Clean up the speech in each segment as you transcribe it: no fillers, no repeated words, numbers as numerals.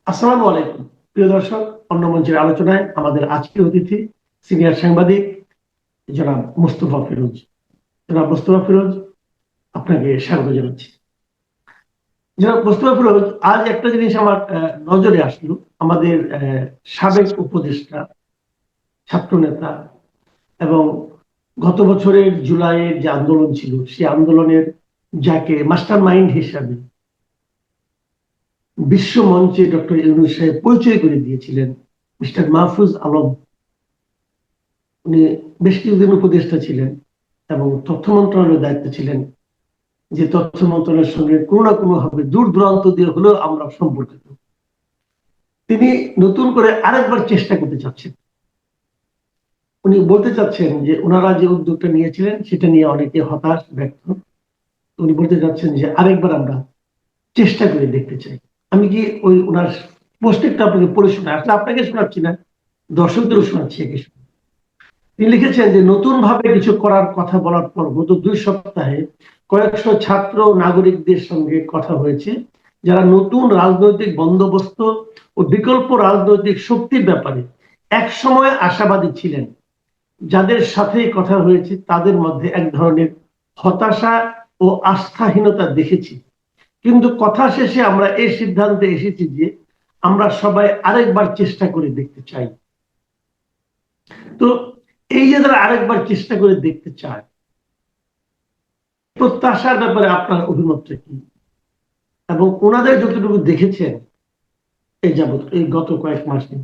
আসসালামু আলাইকুম প্রিয় দর্শক। অন্য মঞ্চের আলোচনায় আমাদের আজকের অতিথি সিনিয়র সাংবাদিক জনাব মোস্তফা ফিরোজ। জনাব মোস্তফা ফিরোজ, আপনাকে স্বাগত জানাচ্ছি। জনাব মোস্তফা ফিরোজ, আজ একটা জিনিস আমার নজরে আসলো। আমাদের সাবেক উপদেষ্টা, ছাত্রনেতা এবং গত বছরের জুলাইয়ের যে আন্দোলন ছিল, সেই আন্দোলনের যাকে মাস্টার মাইন্ড হিসাবে বিশ্ব মঞ্চে ডক্টর ইউনূস সাহেব পরিচয় করে দিয়েছিলেন, মিস্টার মাহফুজ আলম। উনি বেশ কিছুদিন উপদেষ্টা ছিলেন এবং তথ্য মন্ত্রণালয়ের দায়িত্বে ছিলেন, যে তথ্য মন্ত্রণালয়ের সঙ্গে কোনো না কোনো ভাবে দূর দূরান্ত দিয়ে হলেও আমরা সম্পর্কিত। তিনি নতুন করে আরেকবার চেষ্টা করতে চাচ্ছেন। উনি বলতে চাচ্ছেন যে ওনারা যে উদ্যোগটা নিয়েছিলেন সেটা নিয়ে অনেকে হতাশ, ব্যর্থ। উনি বলতে চাচ্ছেন যে আরেকবার আমরা চেষ্টা করে দেখতে চাই। আমি কি ওই ওনার পোস্টেরটা আপনাকে পড়ে শোনাই? আসলে আপনাকে শোনাচ্ছি না, দর্শকদেরও শোনাচ্ছি একে। তিনি লিখেছেন যে নতুন ভাবে কিছু করার কথা বলার পর গত 2 সপ্তাহে কয়েকশো ছাত্র ও নাগরিকদের সঙ্গে কথা হয়েছে, যারা নতুন রাজনৈতিক বন্দোবস্ত ও বিকল্প রাজনৈতিক শক্তির ব্যাপারে একসময় আশাবাদী ছিলেন। যাদের সাথে কথা হয়েছে তাদের মধ্যে এক ধরনের হতাশা ও আস্থাহীনতা দেখেছি, কিন্তু কথা শেষে আমরা এই সিদ্ধান্তে এসেছি যে আমরা সবাই আরেকবার চেষ্টা করে দেখতে চাই। তো এই যে তারা আরেকবার চেষ্টা করে দেখতে চায়, প্রত্যাশার ব্যাপারে আপনার অভিমতটা কি? এবং ওনাদের যতটুকু দেখেছেন এই যাবৎ এই গত কয়েক মাসে,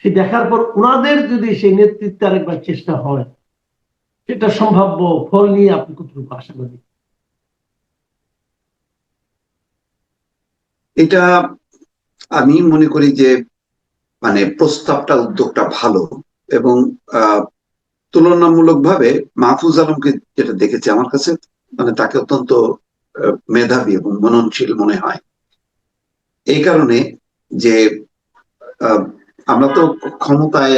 সে দেখার পর ওনাদের যদি সেই নেতৃত্বে আরেকবার চেষ্টা হয়, সেটা সম্ভাব্য ফল নিয়ে আপনি কতটুকু আশাবাদী? এটা আমি মনে করি যে প্রস্তাবটা, উদ্যোগটা ভালো। এবং তুলনামূলকভাবে মাহফুজ আলমকে যেটা দেখেছি, আমার কাছে তাকে অত্যন্ত মেধাবী এবং মননশীল মনে হয়। এই কারণে যে আহ, আমরা তো ক্ষমতায়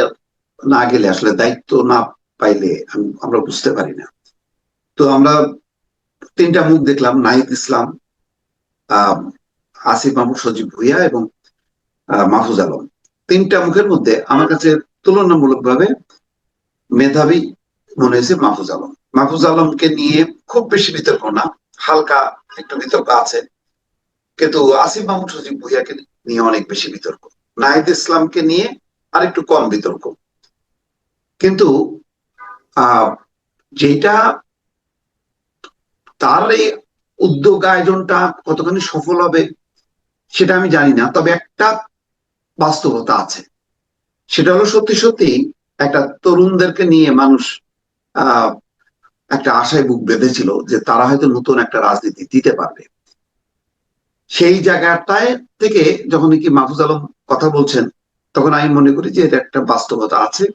না গেলে, আসলে দায়িত্ব না পাইলে আমরা বুঝতে পারি না। তো আমরা তিনটা মুখ দেখলাম: নাহিদ ইসলাম, আহ আসিফ মাহমুদ সজীব ভুঁইয়া এবং মাহফুজ আলম। তিনটা মুখের মধ্যে আমার কাছে তুলনামূলকভাবে মেধাবী মনে হয়েছে মাহফুজ আলম। মাহফুজ আলমকে নিয়ে খুব বেশি বিতর্ক না, হালকা একটু বিতর্ক আছে। কিন্তু আসিফ মাহমুদ সজীব ভুঁইয়াকে নিয়ে অনেক বেশি বিতর্ক। নাহিদ ইসলামকে নিয়ে আর একটু কম বিতর্ক। কিন্তু আহ যেটা তার এই উদ্যোগ, আয়োজনটা কতখানি সফল হবে সেটা আমি জানি না। তবে একটা বাস্তবতা আছে, সেটা হলো সত্যি সত্যি একটা তরুণদেরকে নিয়ে মানুষ আহ একটা আশায় বুক বেঁধেছিল যে তারা হয়তো নতুন একটা রাজনীতি দিতে পারবে। সেই জায়গাটায় থেকে যখন কি মাহফুজ আলম কথা বলছেন, তখন আমি মনে করি যে এটা একটা বাস্তবতা আছে।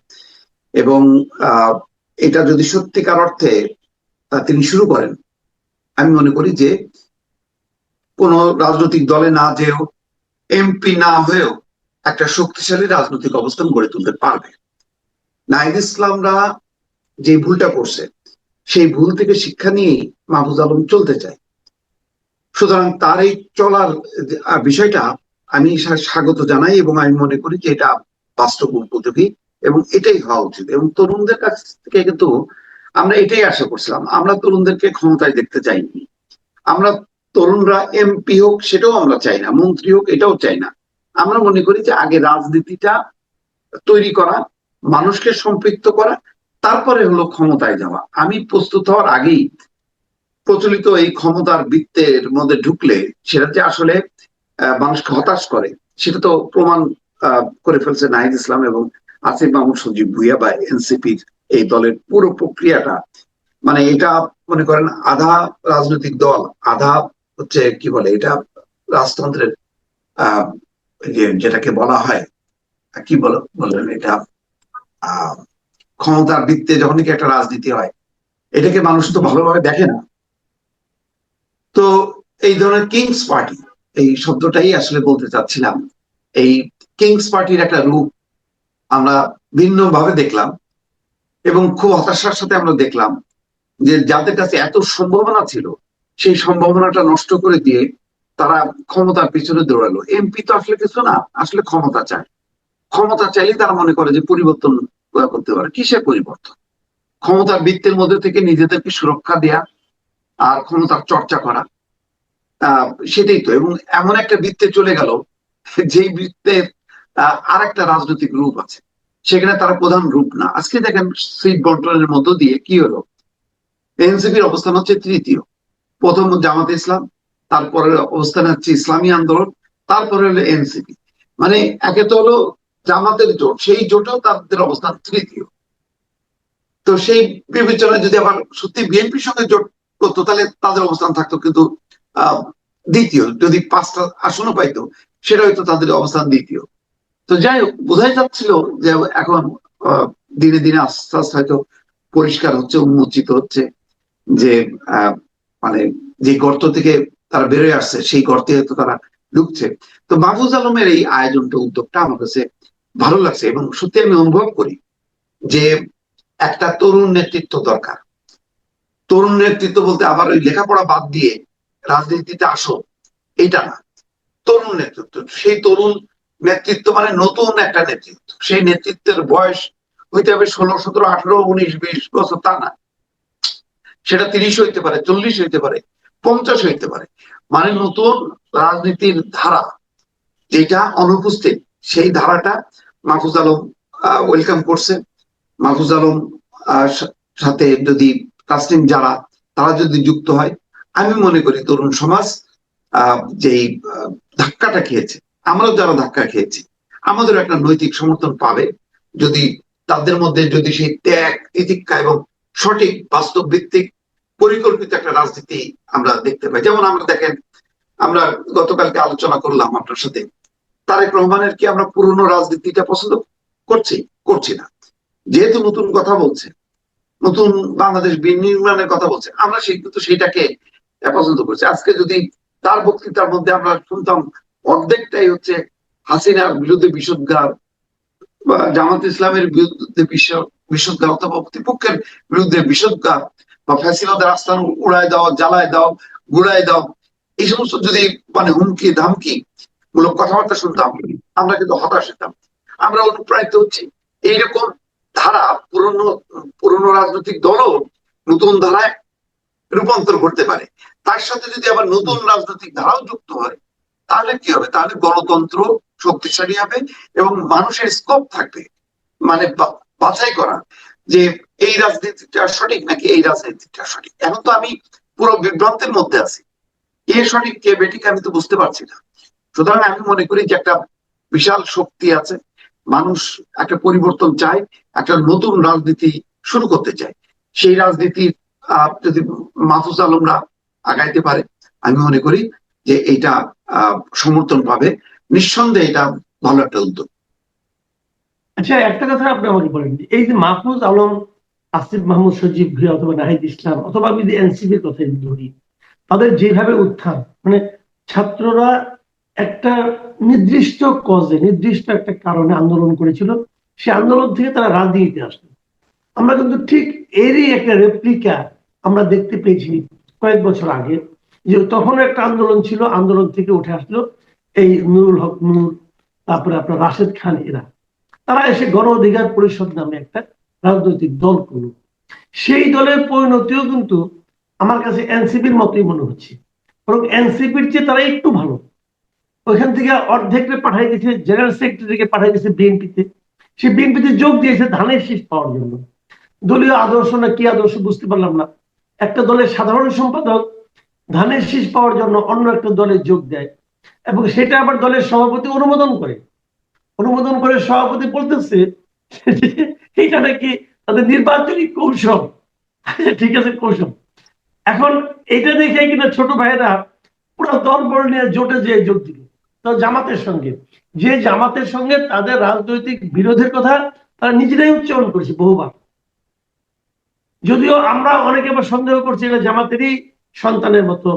এবং আহ এটা যদি সত্যিকার অর্থে তিনি শুরু করেন, আমি মনে করি যে কোন রাজনৈতিক দলে না যেও, এমপি না হয়েও একটা শক্তিশালী রাজনৈতিক অবস্থান গড়ে তুলতে পারবে। নাহিদ ইসলামরা যে ভুলটা করছে, সেই ভুল থেকে শিক্ষা নিয়েই মাহফুজ আলম চলতে চায়। সুতরাং তার এই চলার বিষয়টা আমি স্বাগত জানাই, এবং আমি মনে করি যে এটা বাস্তব উপযোগী এবং এটাই হওয়া উচিত। এবং তরুণদের কাছ থেকে কিন্তু আমরা এটাই আশা করছিলাম। আমরা তরুণদেরকে ক্ষমতায় দেখতে চাইনি। আমরা তরুণরা এমপি হোক সেটাও আমরা চাই না, মন্ত্রী হোক এটাও চাই না। আমরা মনে করি যে আগে রাজনীতিটা তৈরি করা, মানুষকে সম্পৃক্ত করা, তারপরে হলো ক্ষমতায় যাওয়া। আমি প্রস্তুত হওয়ার আগেই প্রচলিত এই ক্ষমতার বৃত্তের মধ্যে ঢুকলে সেটা যে আসলে মানুষকে হতাশ করে, সেটা তো প্রমাণ করে ফেলছে নাহিদ ইসলাম এবং আসিফ মাহমুদ সজীব ভুঁইয়া বা এনসিপির এই দলের পুরো প্রক্রিয়াটা। এটা মনে করেন আধা রাজনৈতিক দল, আধা হচ্ছে কি বলে এটা, রাজতন্ত্রের আহ যেটাকে বলা হয়, কি বললেন এটা, আহ ক্ষমতার বৃত্তে যখন কি একটা রাজনীতি হয়, এটাকে মানুষ তো ভালোভাবে দেখে না। তো এই ধরনের কিংস পার্টি, এই শব্দটাই আসলে বলতে চাচ্ছিলাম। এই কিংস পার্টির একটা রূপ আমরা ভিন্নভাবে দেখলাম, এবং খুব হতাশার সাথে আমরা দেখলাম যে যাদের কাছে এত সম্ভাবনা ছিল, সেই সম্ভাবনাটা নষ্ট করে দিয়ে তারা ক্ষমতার পিছনে দৌড়ালো। এমপি তো আসলে কিছু না, আসলে ক্ষমতা চায়। ক্ষমতা চাইলে তারা মনে করে যে পরিবর্তন করতে পারে। কিসের পরিবর্তন? ক্ষমতার বৃত্তের মধ্যে থেকে নিজেদেরকে সুরক্ষা দেয়া আর ক্ষমতার চর্চা করা, সেটাই তো। এবং এমন একটা বৃত্তে চলে গেল যেই বৃত্তের আর একটা রাজনৈতিক রূপ আছে, সেখানে তারা প্রধান রূপ না। আজকে দেখেন সিট বন্টনের মধ্য দিয়ে কি হলো, এনসিপির অবস্থান হচ্ছে তৃতীয়, প্রথম জামাতে ইসলাম, তারপরে অবস্থান হচ্ছে ইসলামী আন্দোলন, তারপরে হলো এনসিপি। মানে একে তো হলো জামাতের জোট, সেই জোটেও তাদের অবস্থান তৃতীয়। তো সেই বিবেচনায় যদি আবার সত্যি বিএনপির সঙ্গে জোট করতো তাহলে তাদের অবস্থান থাকতো কিন্তু আহ দ্বিতীয়। যদি 5টা আসনও পাইতো সেটা হয়তো তাদের অবস্থান দ্বিতীয়। তো যাই হোক, বোঝাই যাচ্ছিল যে এখন দিনে দিনে আস্তে আস্তে হয়তো পরিষ্কার হচ্ছে, উন্মোচিত হচ্ছে যে আহ মানে যে গর্ত থেকে তারা বেরোয় আসছে সেই গর্তে হয়তো তারা ঢুকছে। তো মাহফুজ আলমের এই আয়োজনটা, উদ্যোগটা আমার কাছে ভালো লাগছে। এবং সত্যি আমি অনুভব করি যে একটা তরুণ নেতৃত্ব দরকার। তরুণ নেতৃত্ব বলতে আবার ওই লেখাপড়া বাদ দিয়ে রাজনীতিতে আসো এটা না। তরুণ নেতৃত্ব, সেই তরুণ নেতৃত্ব মানে নতুন একটা নেতৃত্ব। সেই নেতৃত্বের বয়স হইতে হবে 16, 17, 18, 19, 20 বছর, তা না। সেটা 30 হইতে পারে, 40 হইতে পারে, 50 হইতে পারে। মানে নতুন রাজনীতির ধারা যেটা অনুপস্থিত, সেই ধারাটা মাহফুজ আলম ওয়েলকাম করছে। মাহফুজ আলম সাথে যদি কাস্টিং যারা, তারা যদি যুক্ত হয়, আমি মনে করি তরুণ সমাজ যেই ধাক্কাটা খেয়েছে, আমরাও যারা ধাক্কা খেয়েছি, আমাদের একটা নৈতিক সমর্থন পাবে যদি তাদের মধ্যে যদি সেই ত্যাগ, তিতিক্ষা এবং সঠিক বাস্তব ভিত্তিক পরিকল্পিত একটা রাজনীতি আমরা দেখতে পাই। যেমন আমরা দেখেন, আমরা গতকালকে আলোচনা করলাম আপনার সাথে, তারেক রহমানের কি আমরা পুরনো রাজনীতিটা পছন্দ করছি? করছি না। যেহেতু নতুন কথা বলছে, নতুন বাংলাদেশ বিনির্মাণের কথা বলছে, আমরা কিন্তু সেইটাকে পছন্দ করছি। আজকে যদি তার বক্তৃতার মধ্যে আমরা শুনতাম অর্ধেকটাই হচ্ছে হাসিনার বিরুদ্ধে বিষোদ্গার, বা জামাত ইসলামের বিরুদ্ধে বিষোদ্গার, অথবা প্রতিপক্ষের বিরুদ্ধে বিষোদ্গার, বা ফ্যাসিবাদের আস্থান উড়ায় দাও, জ্বালায় দাও, গুড়ায় দাও, এই সমস্ত যদি মানে হুমকি ধামকি মূলক কথাবার্তা শুনতাম, আমরা কিন্তু হতাশ হতাম। আমরা অনুপ্রাণিত হচ্ছি। এইরকম ধারা পুরনো পুরনো রাজনৈতিক দলও নতুন ধারায় রূপান্তর করতে পারে। তার সাথে যদি আবার নতুন রাজনৈতিক ধারাও যুক্ত হয়, তাহলে কি হবে? তাহলে গণতন্ত্র শক্তিশালী হবে এবং মানুষের স্কোপ থাকবে মানে বাছাই করা যে এই রাজনীতিটা সঠিক নাকি এই রাজনীতিটা সঠিক। এখন তো আমি পুরো বিভ্রান্তের মধ্যে আছি, কে সঠিক কে বেঠিক আমি তো বুঝতে পারছি না। সুতরাং আমি মনে করি যে একটা বিশাল শক্তি আছে, মানুষ একটা পরিবর্তন চায়, একটা নতুন রাজনীতি শুরু করতে চায়। সেই রাজনীতি যদি মাহফুজ আলমরা আগাইতে পারে, আমি মনে করি যে এইটা সমর্থন পাবে। নিঃসন্দেহে এটা ভালো একটা উদ্যোগ। আচ্ছা, একটা কথা আপনি আমাকে বলেন, এই যে মাহফুজ আলম, আসিফ মাহমুদ সজীব ভুঁইয়া অথবা নাহিদ ইসলাম, অথবা আমি যদি এনসিপির কথা ধরি, তাদের যেভাবে উত্থান, মানে ছাত্ররা একটা নির্দিষ্ট কজে, নির্দিষ্ট একটা কারণে আন্দোলন করেছিল, সে আন্দোলন থেকে তারা রাজনীতিতে আসলো। আমরা কিন্তু ঠিক এরই একটা রেপ্লিকা আমরা দেখতে পেয়েছি কয়েক বছর আগে, যে তখন একটা আন্দোলন ছিল, আন্দোলন থেকে উঠে আসলো এই নুরুল হক নূর, তারপরে আপনার রাশেদ খান, এরা তারা এসে গণ অধিকার পরিষদ নামে একটা রাজনৈতিক দল করলো। সেই দলের পরিণতিও কিন্তু আমার কাছে এনসিপির মতোই মনে হচ্ছে, বরং এনসিপির চেয়ে তারা একটু ভালো। ওইখান থেকে অর্ধেককে পাঠাই দিয়েছে, জেনারেল সেক্রেটারিকে পাঠাই দিয়েছে বিএনপিতে। সে বিএনপিতে যোগ দিয়েছে ধানের শীষ পাওয়ার জন্য। দলীয় আদর্শ না কি আদর্শ বুঝতে পারলাম না, একটা দলের সাধারণ সম্পাদক ধানের শীষ পাওয়ার জন্য অন্য একটা দলে যোগ দেয়, এবং সেটা আবার দলের সভাপতি অনুমোদন করে। অনুমোদন করে সভাপতি বলতেছে এটা নাকি তাদের নির্বাচনী কৌশল। ঠিক আছে, কৌশল। এখন এটা দেখে কিনা ছোট ভাইয়েরা পুরো দলবল নিয়ে জোটে যেয়ে যোগ দিল তো জামাতের সঙ্গে, যে জামাতের সঙ্গে তাদের রাজনৈতিক বিরোধের কথা তারা নিজেরাই উচ্চারণ করেছে বহুবার। যদিও আমরা অনেকে আবার সন্দেহ করছি এটা জামাতেরই সন্তানের মতো।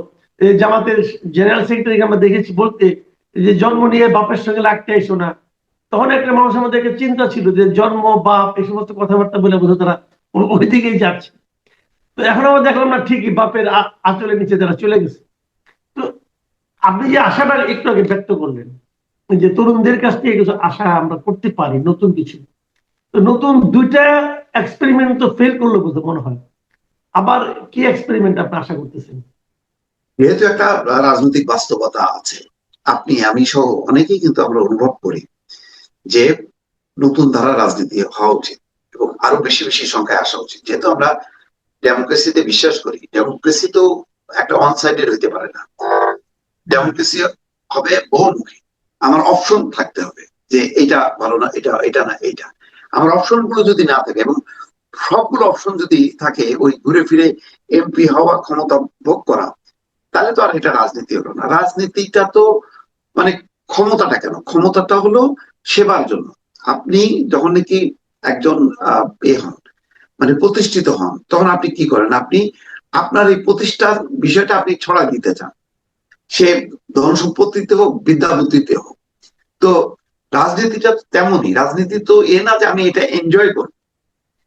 জামাতের জেনারেল সেক্রেটারিকে আমরা দেখেছি বলতে যে জন্ম নিয়ে বাপের সঙ্গে লাগতে এসো না। তখন একটা মানুষ আমাদেরকে চিন্তা ছিল যে জন্ম বাপ এই সমস্ত কথাবার্তা বলে বোধ তারা ওই দিকেই যাচ্ছে। তো এখন আমরা দেখলাম না, ঠিকই বাপের আঁচলের নিচে তারা চলে গেছে। তো আপনি যে আশাটা একটু আগে ব্যক্ত করলেন যে তরুণদের কাছ থেকে কিছু আশা আমরা করতে পারি, নতুন কিছু, তো নতুন দুইটা এক্সপেরিমেন্ট তো ফেল করলো বলতে মনে হয়। আবার কি এক্সপেরিমেন্ট আপনি আশা করতেছেন? যেহেতু একটা রাজনৈতিক বাস্তবতা আছে, আপনি আমি সহ অনেকেই কিন্তু আমরা অনুভব করি যে নতুন ধারা রাজনীতি হওয়া উচিত এবং আরো বেশি বেশি সংখ্যায় আসা উচিত। যেহেতু আমরা ডেমোক্রেসিতে বিশ্বাস করি, ডেমোক্রেসি তো একটা ওয়ান সাইডেড হইতে পারে না। ডেমোক্রেসি হবে বহুমুখী। আমার অপশন থাকতে হবে যে এটা ভালো না, এটা এটা না এইটা। আমার অপশন গুলো যদি না থাকে এবং সবগুলো অপশন যদি থাকে ওই ঘুরে ফিরে এমপি হওয়া, ক্ষমতা ভোগ করা, তাহলে তো আর এটা রাজনীতি হলো না। রাজনীতিটা তো মানে ক্ষমতাটা কেন, ক্ষমতাটা হলো সেবার জন্য। আপনি যখন নাকি একজন হন, মানে প্রতিষ্ঠিত হন, তখন আপনি কি করেন? আপনি আপনার এই প্রতিষ্ঠার বিষয়টা আপনি ছড়া দিতে চান, সে ধন সম্পত্তিতে হোক, বিদ্যা বুদ্ধিতে হোক। তো রাজনীতিটা তেমনই। রাজনীতি তো এ না যে আমি এটা এনজয় করি,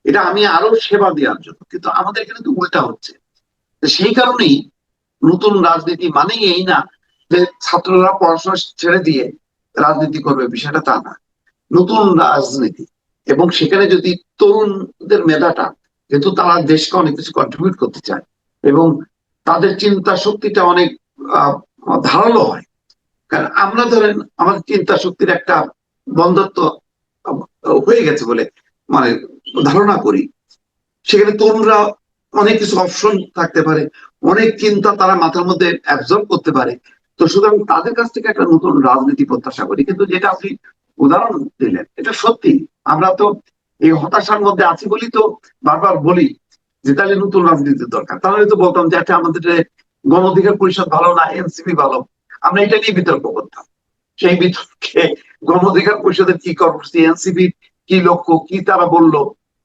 এটা আমি আরো সেবা দেওয়ার জন্য। কিন্তু আমাদের এখানে তো উল্টা হচ্ছে। সেই কারণেই নতুন রাজনীতি মানেই এই না যে ছাত্ররা পড়াশোনা ছেড়ে দিয়ে রাজনীতি করবে, বিষয়টা তা না। নতুন রাজনীতি, এবং সেখানে যদি তরুণদের মেধাটা, যেহেতু তারা দেশকে অনেক কিছু কন্ট্রিবিউট করতে চায় এবং তাদের চিন্তা শক্তিটা অনেক ধারালো হয়। কারণ আমরা ধরেন আমাদের চিন্তা শক্তির একটা বন্ধত্ব হয়ে গেছে বলে মানে ধারণা করি। সেখানে তরুণরা অনেক কিছু অপশন থাকতে পারে, অনেক চিন্তা তারা মাথার মধ্যে অ্যাবজর্ব করতে পারে। তো সুতরাং তাদের কাছ থেকে একটা নতুন রাজনীতি প্রত্যাশা করি। কিন্তু যেটা আপনি উদাহরণ দিলেন, এটা সত্যি। আমরা তো এই হতাশার মধ্যে আছি বলি তো বারবার বলি যে তাহলে নতুন রাজনীতির দরকার। তাহলে তো বলতাম যে একটা আমাদের গণ অধিকার পরিষদ ভালো না এনসিপি ভালো, আমরা এটা নিয়ে বিতর্ক করতাম। সেই বিতর্কে গণ অধিকার পরিষদের কি কর্মসূচি, এনসিপি কি লক্ষ্য, কি তারা বললো,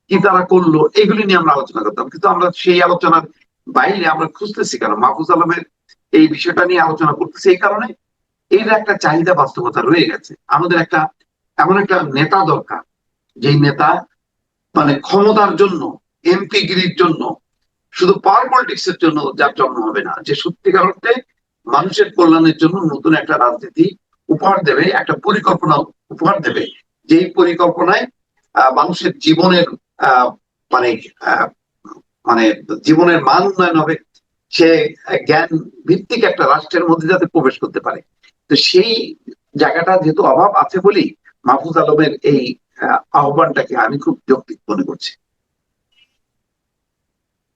কি তারা করলো, এগুলি নিয়ে আমরা আলোচনা করতাম। কিন্তু আমরা সেই আলোচনার বাইরে আমরা খুঁজতেছি কেন? মাহফুজ আলমের এই বিষয়টা নিয়ে আলোচনা করতেছি এই কারণে এর একটা চাহিদা বাস্তবতা রয়ে গেছে। আমাদের একটা এমন একটা নেতা দরকার, যেই নেতা মানে ক্ষমতার জন্য, এমপি গিরির জন্য, শুধু পাওয়ার পলিটিক্স এর জন্য যার জন্ম হবে না, যে সত্যিকার অর্থে মানুষের কল্যাণের জন্য নতুন একটা রাজনীতি উপহার দেবে, একটা পরিকল্পনা উপহার দেবে, যেই পরিকল্পনায় মানুষের জীবনের আহ মানে আহ মানে জীবনের মান উন্নয়ন হবে। সে জ্ঞান ভিত্তিক একটা রাষ্ট্রের মধ্যে যাতে প্রবেশ করতে পারে। তো সেই জায়গাটা যেহেতু অভাব আছে বলেই মাহফুজ আলমের এই আহ্বানটাকে আমি খুব যৌক্তিক মনে করছি।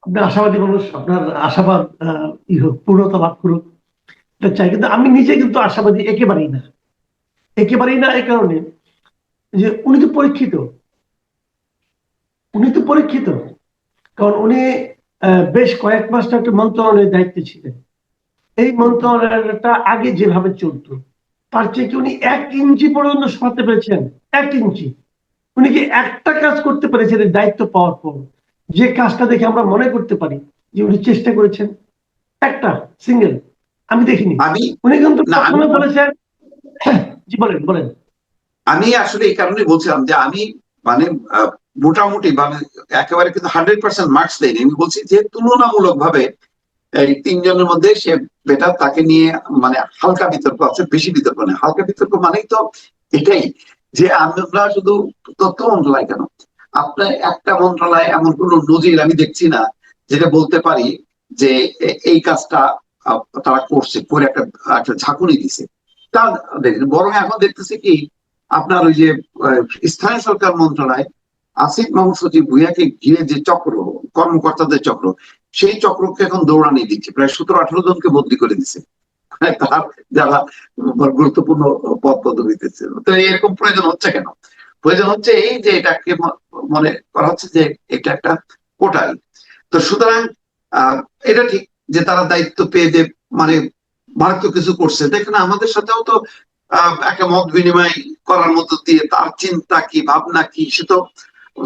আপনি আশাবাদী মানুষ, আপনার আশাবাদ পূর্ণতা লাভ করুক, এটা চাই। কিন্তু আমি নিজে কিন্তু আশাবাদী একেবারেই না, একেবারেই না। এই কারণে যে উনি তো পরীক্ষিত, উনি তো পরীক্ষিত। কারণ উনি বেশ কয়েক মাস একটা মন্ত্রণালয়ের দায়িত্বে ছিলেন। এই মন্ত্রণালয়টা আগে যেভাবে চলতো তার চেয়ে কি উনি 1 ইঞ্চি পর্যন্ত সরাতে পেরেছেন? 1 ইঞ্চি? উনি কি একটা কাজ করতে পেরেছেন এই দায়িত্ব পাওয়ার পর, যে কাজটা দেখে আমরা মনে করতে পারি যে উনি চেষ্টা করেছেন? একটা সিঙ্গেল আমি দেখিনি। আমি উনি কিন্তু না আমি প্রথমে বলেছেন জি বলেন বলেন। আমি আসলে এই কারণে বলছিলাম যে আমি মানে মোটামুটি মানে একেবারে কিন্তু 100% মার্কস দেয়নি। আমি বলছি যে তুলনামূলক ভাবে এই তিনজনের মধ্যে সে বেটার, তাকে নিয়ে মানে হালকা বিতর্ক আছে, বেশি বিতর্ক নেই। হালকা বিতর্ক মানেই তো এটাই যে আমরা শুধু তথ্য মন্ত্রণালয় কেন, আপনার একটা মন্ত্রণালয় এমন কোন নজির আমি দেখছি না যেটা বলতে পারি যে এই কাজটা তারা করছে, করে একটা একটা ঝাঁকুনি দিছে তা বরং এখন দেখতেছি কি আপনার ওই যে স্থানীয় সরকার মন্ত্রণালয় আসিফ মাহমুদ সচিব ভুইয়াকে ঘিরে যে চক্র, কর্মকর্তাদের চক্র, সেই চক্রকে এখন দৌড়ানি দিচ্ছে। প্রায় 17-18 জনকে বদলি করে দিচ্ছে তার যারা গুরুত্বপূর্ণ পদ পদবিতে ছিল। তো এরকম প্রয়োজন হচ্ছে কেন? প্রয়োজন হচ্ছে এই যে এটাকে মনে করা হচ্ছে যে এটা একটা পোর্টাল। তো সুতরাং এটা ঠিক যে তারা দায়িত্ব পেয়ে যে মানে মারাত্মক কিছু করছে। দেখেন আমাদের সাথেও তো একটা মত বিনিময় করার মধ্য দিয়ে তার চিন্তা কি, ভাবনা কি, সে তো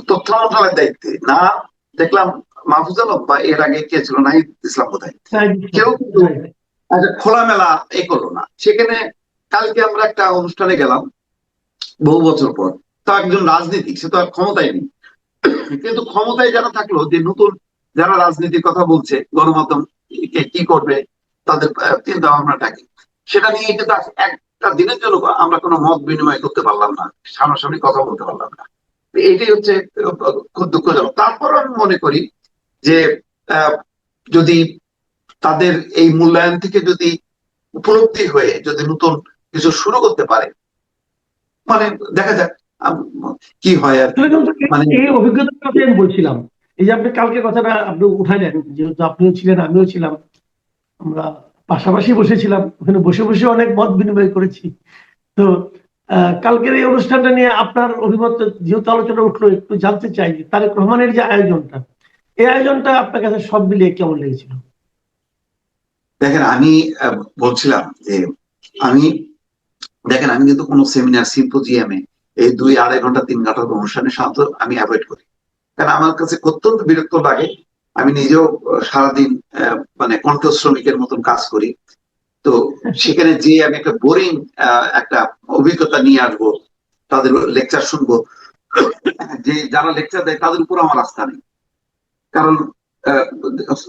তথ্য মন্ত্রণালয়ের দায়িত্বে না। দেখলাম মাহফুজ আলম বা এর আগে কে ছিল, নাহিদ ইসলাম বোধহয়, কেউ কিন্তু খোলামেলা এ করলো না সেখানে। কালকে আমরা একটা অনুষ্ঠানে গেলাম বহু বছর পর, তা একজন রাজনীতিক, সে তো আর ক্ষমতায় নেই, কিন্তু ক্ষমতায় যারা থাকলো, যে নতুন যারা রাজনীতির কথা বলছে, গণমাধ্যম কি করবে, তাদের চিন্তা ভাবনাটা কি, সেটা নিয়ে কিন্তু একটা দিনের জন্য আমরা কোনো মত বিনিময় করতে পারলাম না, সামনাসামনি কথা বলতে পারলাম না। এইটাই হচ্ছে খুব দুঃখজনক। তারপর আমি মনে করি যে আহ, যদি তাদের এই মূল্যায়ন থেকে যদি উপলব্ধি হয়ে যদি নতুন কিছু শুরু করতে পারে, মানে দেখা যাক কি হয় আর কি। আসলে কিন্তু মানে এই অভিজ্ঞতার কথা আমি বলছিলাম। এই যে আপনি কালকে কথাটা আপনি উঠাইলেন, যেহেতু আপনিও ছিলেন আমিও ছিলাম, আমরা পাশাপাশি বসেছিলাম, ওখানে বসে বসে অনেক মত বিনিময় করেছি। তো কালকের এই অনুষ্ঠানটা নিয়ে আপনার অভিমত যেহেতু আলোচনা উঠলো, একটু জানতে চাই যে তারেক রহমানের যে আয়োজনটা, এই আয়োজনটা আপনার কাছে সব মিলিয়ে কেমন লেগেছিল? দেখেন, আমি বলছিলাম যে আমি দেখেন আমি কিন্তু কোনো সেমিনার সিম্পোজিয়ামে এই 2-2.5 ঘন্টা 3 ঘন্টার অনুষ্ঠানে সাধারণত আমি অ্যাভয়েড করি, কারণ আমার কাছে অত্যন্ত বিরক্ত লাগে। আমি নিজেও সারাদিন মানে কণ্ঠ শ্রমিকের মতন কাজ করি। তো সেখানে যে আমি একটা বোরিং একটা অভিজ্ঞতা নিয়ে আসবো, তাদের লেকচার শুনবো, যে যারা লেকচার দেয় তাদের উপর আমার আস্থা নেই। কারণ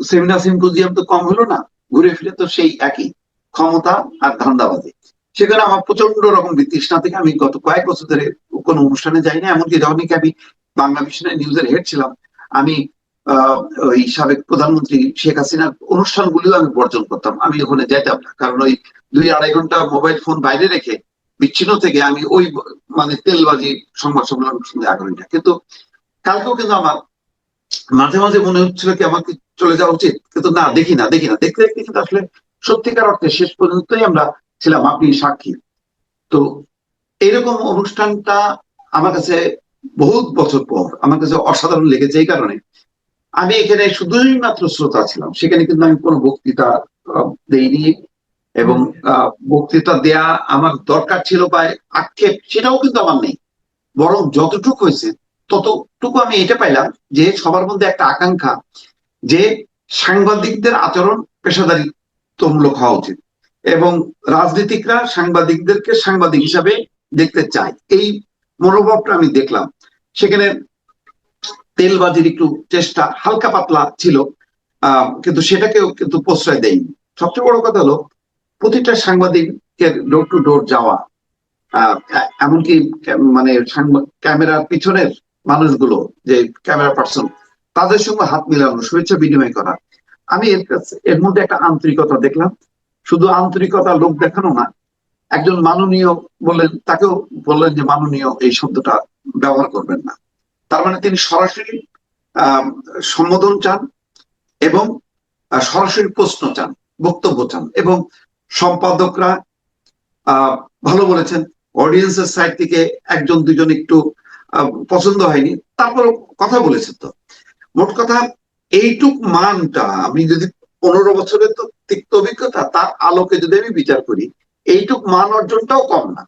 সেমিনার সিম্পোজিয়াম তো কম হলো না, ঘুরে ফিরে তো সেই একই ক্ষমতা আর ধান্দাবাজি। সেখানে আমার প্রচন্ড রকম বিতৃষ্ণা থেকে আমি গত কয়েক বছর ধরে কোনো অনুষ্ঠানে যাই না। এমনকি যখন আমি বাংলা মিশনের নিউজের হেড ছিলাম, আমি ওই সাবেক প্রধানমন্ত্রী শেখ হাসিনার অনুষ্ঠানগুলিও আমি বর্জন করতাম, আমি ওখানে যেতাম না। কারণ ওই 2-2.5 ঘন্টা মোবাইল ফোন বাইরে রেখে বিচ্ছিন্ন থেকে আমি ওই মানে তেলবাজি সংবাদ সম্মেলন শুনতে আগ্রহী না। কিন্তু কালকেও কিন্তু আমার মাঝে মাঝে মনে হচ্ছিল কি আমাকে চলে যাওয়া উচিত, কিন্তু না, দেখি না দেখি না, দেখতে দেখতে কিন্তু আসলে সত্যিকার অর্থে শেষ পর্যন্তই আমরা ছিলাম, আপনি সাক্ষী। তো এইরকম অনুষ্ঠানটা আমার কাছে বহুত বছর পর আমার কাছে অসাধারণ লেগেছে। এই কারণে আমি এখানে শুধুই মাত্র শ্রোতা ছিলাম, সেখানে কিন্তু আমি কোনো বক্তৃতা দেইনি। এবং বক্তৃতা দেয়া আমার দরকার ছিল বা আক্ষেপ সেটাও কিন্তু আমার নেই। বরং যতটুকু হয়েছে ততটুকু আমি এটা পাইলাম যে সবার মধ্যে একটা আকাঙ্ক্ষা যে সাংবাদিকদের আচরণ পেশাদারিত্বমূলক হওয়া উচিত এবং রাজনীতিকরা সাংবাদিকদেরকে সাংবাদিক হিসাবে দেখতে চায়, এই মনোভাবটা আমি দেখলাম। সেখানে তেলবাজির একটু চেষ্টা হালকা পাতলা ছিল, কিন্তু সেটাকেও কিন্তু প্রশ্রয় দেয়নি। সবচেয়ে বড় কথা হলো প্রতিটা সাংবাদিকের ডোর টু ডোর যাওয়া, এমনকি মানে ক্যামেরার পিছনের মানুষগুলো, যে ক্যামেরা পার্সন, তাদের সঙ্গে হাত মিলানো, শুভেচ্ছা বিনিময় করা। আমি এর মধ্যে একটা আন্তরিকতা দেখলাম। শুধু আন্তরিকতা লোক দেখানো না, একজন মাননীয় বললেন, তাকেও বললেন যে মাননীয় এই শব্দটা ব্যবহার করবেন না। তার মানে তিনি সরাসরি আহ সম্বোধন চান এবং সরাসরি প্রশ্ন চান, বক্তব্য চান। এবং সম্পাদকরা ভালো বলেছেন, অডিয়েন্সের সাইড থেকে একজন দুজন একটু পছন্দ হয়নি, তারপর কথা বলেছেন। তো মোট কথা এইটুক মানটা আমি যদি 15 বছরের তো তিক্ত অভিজ্ঞতা তার আলোকে যদি আমি বিচার করি, এইটুক মান অর্জনটাও কম না।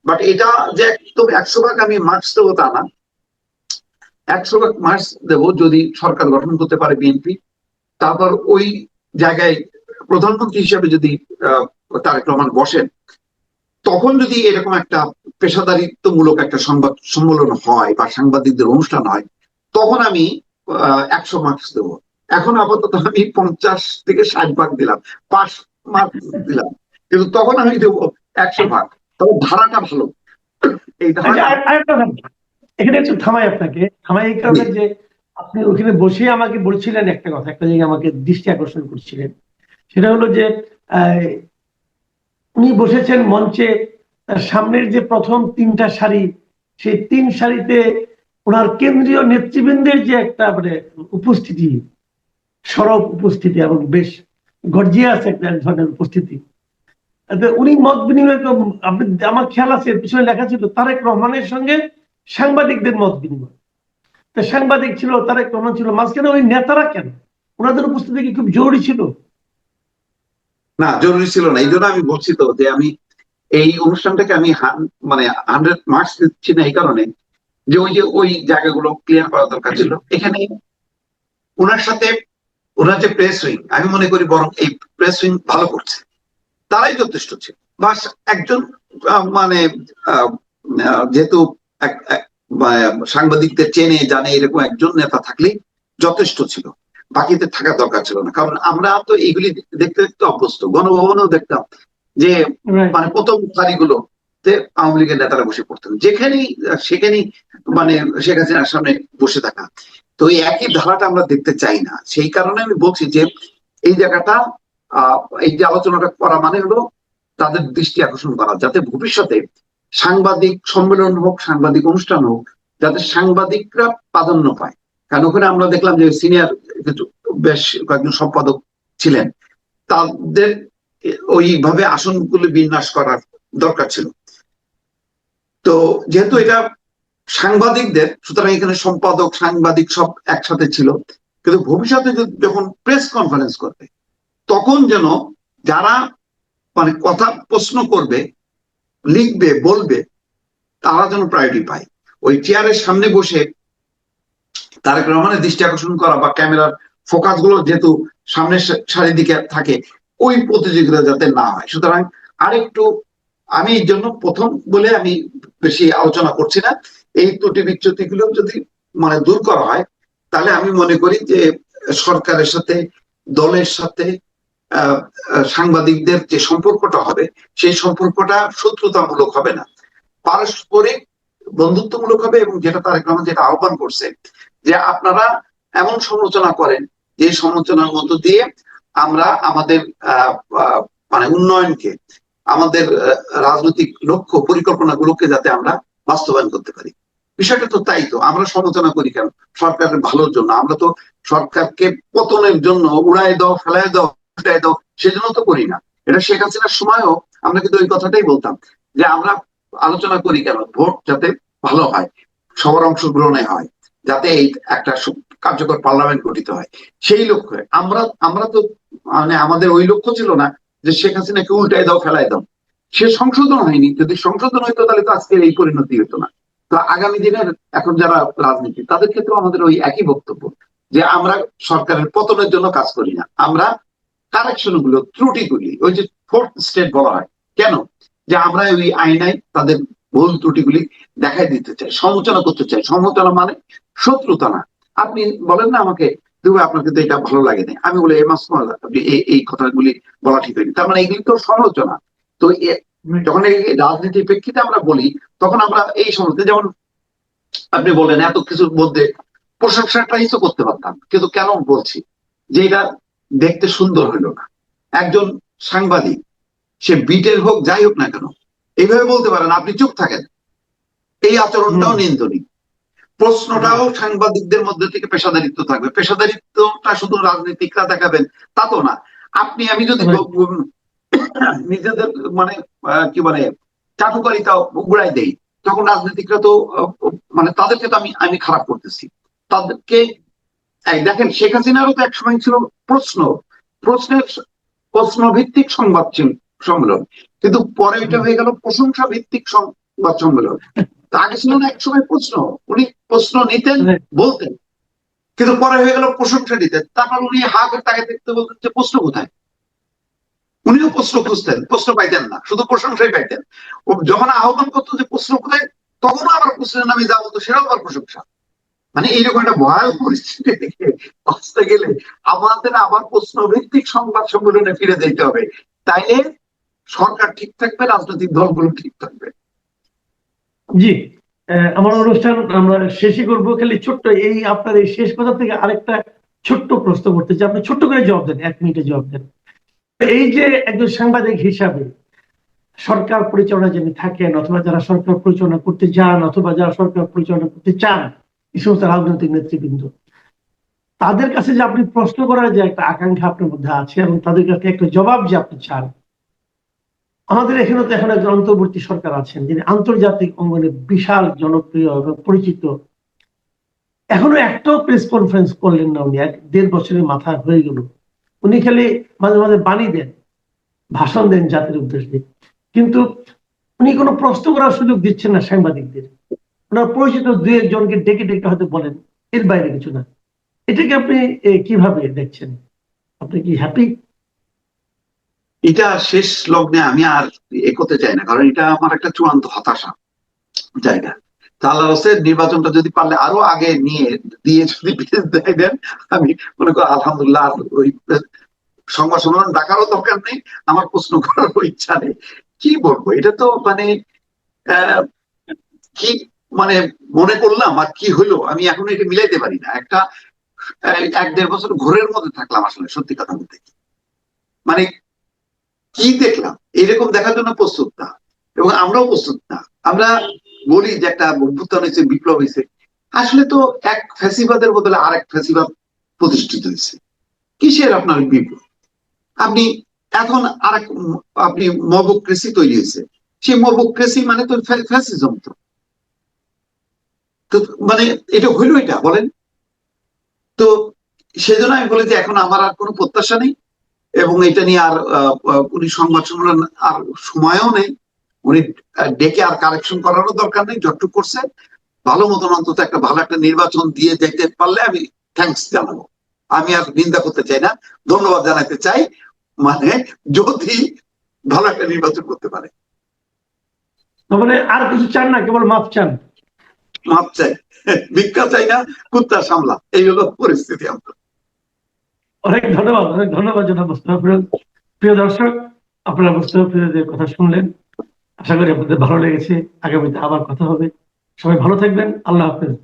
বাট এটা যে একদম 100 ভাগ আমি মার্কস দেবো তা না। 100 ভাগ মার্কস দেবো যদি সরকার গঠন করতে পারে বিএনপি, তারপর ওই জায়গায় প্রধানমন্ত্রী হিসেবে যদি তারেক রহমান বসেন, তখন যদি এরকম একটা পেশাদারিত্বমূলক একটা সংবাদ সম্মেলন হয় বা সাংবাদিকদের অনুষ্ঠান হয়, তখন আমি 100 মার্কস দেবো। এখন আপাতত আমি 50 থেকে 60 ভাগ দিলাম, 5 মার্কস দিলাম, কিন্তু তখন আমি দেবো 100 ভাগ। তবে ধারাটা ভালো, এই ধারাটা। এখানে একটু থামাই, আপনাকে থামাই এই কারণে যে আপনি ওখানে বসে আমাকে বলছিলেন একটা কথা, একটা জায়গায় আমাকে দৃষ্টি আকর্ষণ করছিলেন। সেটা হলো যে উনি বসেছেন মঞ্চে, তার সামনের যে প্রথম 3টা সারি, সেই 3 সারিতে ওনার কেন্দ্রীয় নেতৃবৃন্দের যে একটা মানে উপস্থিতি, সরব উপস্থিতি এবং বেশ গর্জিয়াস একটা ধরনের উপস্থিতি, উনি মত বিনিময়, আপনি আমার খেয়াল আছে পিছনে লেখা ছিল তারেক রহমানের সঙ্গে সাংবাদিকদের মত বিনিময়। সাংবাদিক ছিল, তারেক রহমান ছিল, মাঝখানে ওই নেতারা কেন, ওনাদের উপস্থিতি কি খুব জরুরি ছিল? না, জরুরি ছিল না। এই জন্য আমি বলছি তো যে আমি এই অনুষ্ঠানটাকে আমি মানে 100 মার্কস দিচ্ছি না, এই কারণে যে ওই জায়গাগুলো ক্লিয়ার করা দরকার ছিল। এখানে ওনার সাথে ওনার যে প্রেস উইং, আমি মনে করি বরং এই প্রেস উইং ভালো করছে, তারাই যথেষ্ট ছিল। বাস একজন মানে যেহেতু সাংবাদিকদের চেনে জানে, এরকম একজন নেতা থাকলেই যথেষ্ট ছিল, বাকিদের থাকার দরকার ছিল না। কারণ আমরা তো এইগুলি দেখতে দেখতে অভ্যস্ত, গণভবনেও দেখতাম যে Right. মানে প্রথম সারিগুলোতে আওয়ামী লীগের নেতারা বসে পড়তেন, যেখানেই সেখানেই মানে শেখ হাসিনার সামনে বসে থাকা। তো এই একই ধারাটা আমরা দেখতে চাই না। সেই কারণে আমি বলছি যে এই জায়গাটা এই যে আলোচনাটা করা মানে হলো তাদের দৃষ্টি আকর্ষণ করা, যাতে ভবিষ্যতে সাংবাদিক সম্মেলন হোক, সাংবাদিক অনুষ্ঠান হোক, যাতে সাংবাদিকরা প্রাধান্য পায়। কারণ ওখানে আমরা দেখলাম যে সিনিয়র বেশ কয়েকজন সম্পাদক ছিলেন, তাদের ওইভাবে আসনগুলো বিন্যাস করার দরকার ছিল। তো যেহেতু এটা সাংবাদিকদের, সুতরাং এখানে সম্পাদক সাংবাদিক সব একসাথে ছিল। কিন্তু ভবিষ্যতে যখন প্রেস কনফারেন্স করবে, তখন যেন যারা মানে কথা প্রশ্ন করবে, লিখবে, বলবে, তারা যেন প্রায়োরিটি পায়। ওই চেয়ারের সামনে বসে তারেক রহমানের দৃষ্টি আকর্ষণ করা বা ক্যামেরার ফোকাস গুলো যেহেতু সামনের সারির দিকে থাকে, ওই প্রতিযোগিতা যাতে না হয়। সুতরাং আরেকটু, আমি এই জন্য প্রথম বলে আমি বেশি আলোচনা করছি না। এই ত্রুটি বিচ্যুতি গুলো যদি মানে দূর করা হয়, তাহলে আমি মনে করি যে সরকারের সাথে, দলের সাথে সাংবাদিকদের যে সম্পর্কটা হবে, সেই সম্পর্কটা শত্রুতামূলক হবে না, পারস্পরিক বন্ধুত্বমূলক হবে। এবং যেটা তারেক রহমান যেটা আহ্বান করছে যে আপনারা এমন সমালোচনা করেন, যে সমালোচনার মধ্য দিয়ে আমরা আমাদের মানে উন্নয়নকে, আমাদের রাজনৈতিক লক্ষ্য পরিকল্পনা গুলোকে যাতে আমরা বাস্তবায়ন করতে পারি। বিষয়টা তো তাই। তো আমরা সমালোচনা করি কেন? সরকারের ভালোর জন্য। আমরা তো সরকারকে পতনের জন্য উড়াই দাও, ফেলাই দাও, উল্টাই দাও, সেজন্য তো করি না। এটা শেখ হাসিনার সময়ও আমরা কিন্তু ওই কথাটাই বলতাম, যে আমরা আলোচনা করি কেন? ভোট যাতে ভালো হয়, সবার অংশগ্রহণে হয়, যাতে এই একটা কার্যকর পার্লামেন্ট গঠিত হয়, সেই লক্ষ্যে আমরা তো মানে আমাদের ওই লক্ষ্য ছিল না যে শেখ হাসিনাকে উল্টাই দাও, ফেলাই দাও। সে সংশোধন হয়নি। যদি সংশোধন হইতো তাহলে তো আজকের এই পরিণতি হতো না। তো আগামী দিনের এখন যারা রাজনীতি, তাদের ক্ষেত্রে আমাদের ওই একই বক্তব্য, যে আমরা সরকারের পতনের জন্য কাজ করি না, আমরা কারেকশন গুলো, ত্রুটিগুলি, ওই যে ফোর্থ স্টেট বলা হয় কেন, যে আমরা ওই আইনায় তাদের ভুল ত্রুটিগুলি দেখাই দিতে চাই, সমালোচনা করতে চাই। সমালোচনা মানে শত্রুতা না। আপনি বলেন না আমাকে, দেখবে আপনার কিন্তু এটা ভালো লাগে না, আমি বলি আপনি এই কথাগুলি বলা ঠিক হয়নি, তার মানে এগুলি তো সমালোচনা। তো যখন এই রাজনীতির প্রেক্ষিতে আমরা বলি, তখন আমরা এই সমালোচনা, যেমন আপনি বলেন এত কিছুর মধ্যে প্রশংসাটাই তো করতে পারতাম, কিন্তু কেন বলছি যে এটা দেখতে সুন্দর হইলো না। একজন সাংবাদিক, সে বিটের হোক, যাই হোক না কেন, এইভাবে বলতে পারেন, আপনি চুপ থাকেন, এই আচরণটাও নিন্দনীয়। প্রশ্নটাও সাংবাদিকদের মধ্যে থেকে পেশাদারিত্ব থাকবে। পেশাদারিত্বটা শুধু রাজনীতিকরা দেখাবেন তা তো না। আমি যদি নিজেদের মানে কি মানে চাটুকারিতা উড়াই দেই, তখন রাজনীতিকরা তো মানে তাদেরকে তো আমি খারাপ করতেছি। তাদেরকে দেখেন, শেখ হাসিনারও তো এক সময় ছিল প্রশ্নের প্রশ্ন ভিত্তিক সংবাদ সম্মেলন, কিন্তু পরে এটা হয়ে গেল প্রশংসা ভিত্তিক সংবাদ সম্মেলন। আগে ছিল না এক সময় প্রশ্ন, উনি প্রশ্ন নিতেন, বলতেন, কিন্তু পরে হয়ে গেল প্রশংসা নিতেন। তারপর উনি হা করে তাকে দেখতে বলতেন যে প্রশ্ন কোথায়। উনিও প্রশ্ন খুঁজতেন, প্রশ্ন পাইতেন না, শুধু প্রশংসাই পাইতেন। ও যখন আহ্বান করতো যে প্রশ্ন কোথায়, তখনও আবার প্রশ্নের নামে যা বলতো সেটাও আবার প্রশংসা। মানে এইরকম একটা ভয়াল পরিস্থিতি থেকে আসতে গেলে আমাদের আবার প্রশ্ন ভিত্তিক সংবাদ সম্মেলনে ফিরে যেতে হবে। তাইলে সরকার ঠিক থাকবে, রাজনৈতিক দলগুলো ঠিক থাকবে। জি, আমার অনুষ্ঠান আমরা শেষই করবো। খালি ছোট্ট এই আপনার এই শেষ কথা থেকে আরেকটা ছোট্ট প্রশ্ন করতে চাই, আপনি ছোট্ট করে জবাব দেন, 1 মিনিটে জবাব দেন। এই যে একজন সাংবাদিক হিসাবে সরকার পরিচালনা যিনি থাকেন, অথবা যারা সরকার পরিচালনা করতে যান, অথবা যারা সরকার পরিচালনা করতে চান, এই সমস্ত রাজনৈতিক নেতৃবৃন্দ, তাদের কাছে যে আপনি প্রশ্ন করার যে একটা আকাঙ্ক্ষা আপনার মধ্যে আছে এবং তাদের কাছে একটা জবাব যে আপনি চান, আমাদের এখানে তো এখন একজন অন্তর্বর্তী সরকার আছেন যিনি আন্তর্জাতিক অঙ্গনে বিশাল জনপ্রিয় এবং পরিচিত। এখনো একটাও প্রেস কনফারেন্স করলেন না উনি, 1.5 বছরের মাথায় হয়ে গেল। উনি খালি মাঝে মাঝে বাণী দেন, ভাষণ দেন জাতির উদ্দেশ্যে, কিন্তু উনি কোনো প্রশ্ন করার সুযোগ দিচ্ছেন না সাংবাদিকদের। ওনার পরিচিত 2-1 জনকে ডেকে ডেকে হয়তো বলেন, এর বাইরে কিছু না। এটাকে আপনি কিভাবে দেখছেন? আপনি কি হ্যাপি? এটা শেষ লগ্নে আমি আর এগোতে চাই না, কারণ এটা আমার একটা চূড়ান্ত হতাশা জায়গা। আল্লাহ রসের নির্বাচনটা যদি পারলে আরো আগে নিয়ে দিয়ে যদি দেন, আমি মনে করি আলহামদুলিল্লাহ ওই সংবাদ সম্মেলন ডাকারও দরকার নেই, আমার প্রশ্ন করারও ইচ্ছা নেই। কি বলবো, এটা তো মানে আহ, কি মানে মনে করলাম আর কি হইলো আমি এখন এটা মিলাইতে পারি না। একটা 1-1.5 বছর ঘোরের মধ্যে থাকলাম আসলে, সত্যি কথা বলতে কি। মানে কি দেখলাম, এরকম দেখার জন্য প্রস্তুত না, এবং আমরাও প্রস্তুত না। আমরা বলি যে একটা অভ্যুত্থান হয়েছে, বিপ্লব হয়েছে, আসলে তো এক ফ্যাসিবাদের বদলে আরেক ফ্যাসিবাদ প্রতিষ্ঠিত হয়েছে। কিসের আপনার বিপ্লব? আপনি এখন আরেক আপনি মবক্রেসি তৈরি হয়েছে, সেই মবক্রেসি মানে তো ফ্যাসিজম। তো তো মানে এটা হইল, এটা বলেন তো। সেজন্য আমি বলি যে এখন আমার আর কোনো প্রত্যাশা নেই, এবং এটা নিয়ে আর উনি সংবাদ সম্মেলন আর সময়ও নেই। উনি ডেকে আর কারেকশন করারও দরকার নেই, যতটুকু করছে ভালো মতন, অন্তত একটা ভালো একটা নির্বাচন দিয়ে যেতে পারলে আমি থ্যাঙ্কস জানাবো। আমি আর নিন্দা করতে চাই না, ধন্যবাদ জানাতে চাই। মানে যদি ভালো একটা নির্বাচন করতে পারে। তাহলে আর কিছু চান না, কেবল মাপ চান? মাপ চাই, ভিক্ষা চাই না, কুত্তা সামলা, এই হলো পরিস্থিতি আমরা। অনেক ধন্যবাদ জনাব মোস্তফা ফিরোজ। প্রিয় দর্শক, আপনারা মোস্তফা ফিরোজের কথা শুনলেন, আশা করি আপনাদের ভালো লেগেছে। আগামীতে আবার কথা হবে। সবাই ভালো থাকবেন। আল্লাহ হাফেজ।